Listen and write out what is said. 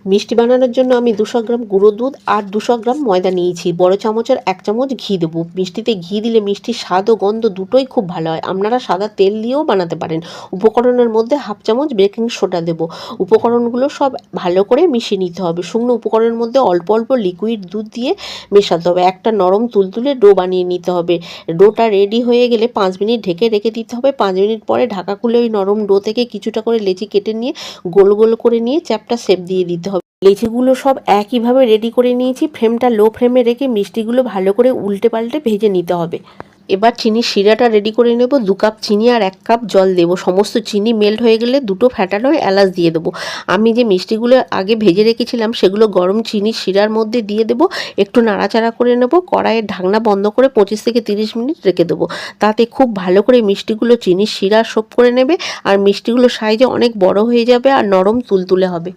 মিষ্টি বানানোর জন্য আমি 200 গ্রাম গুঁড়ো দুধ আর 200 গ্রাম ময়দা নিয়েছি। বড় চামচের 1 চামচ ঘি দেবো। মিষ্টিতে ঘি দিলে মিষ্টির স্বাদ ও গন্ধ দুটোই খুব ভালো হয়। আপনারা সাদা তেল দিয়েও বানাতে পারেন। উপকরণের মধ্যে 1/2 চামচ বেকিং সোডা দেবো। উপকরণগুলো সব ভালো করে মিশিয়ে নিতে হবে। শুকনো উপকরণের মধ্যে অল্প অল্প লিকুইড দুধ দিয়ে মেশাতে হবে। একটা নরম তুলতুলে ডো বানিয়ে নিতে হবে। ডোটা রেডি হয়ে গেলে 5 মিনিট ঢেকে রেখে দিতে হবে। 5 মিনিট পরে ঢাকা খুলে ওই নরম ডো থেকে কিছুটা করে লেচি কেটে নিয়ে গোল গোল করে নিয়ে চ্যাপটা শেপ দিয়ে দিতে হবে। লেচিগুলো সব একইভাবে রেডি করে নিয়েছি। ফ্লেমটা লো ফ্লেমে রেখে মিষ্টিগুলো ভালো করে উল্টে পাল্টে ভেজে নিতে হবে। এবার চিনির শিরাটা রেডি করে নেব। 2 কাপ চিনি আর 1 কাপ জল দেব। সমস্ত চিনি মেল্ট হয়ে গেলে 2টো ফ্যাটানো এলাচ দিয়ে দেবো। আমি যে মিষ্টিগুলো আগে ভেজে রেখেছিলাম সেগুলো গরম চিনির শিরার মধ্যে দিয়ে দেবো। একটু নাড়াচাড়া করে নেব। কড়াইয়ের ঢাকনা বন্ধ করে 25 থেকে 30 মিনিট রেখে দেবো। তাতে খুব ভালো করে মিষ্টিগুলো চিনির শিরা সোপ করে নেবে আর মিষ্টিগুলো সাইজে অনেক বড় হয়ে যাবে আর নরম তুলতুলে হবে।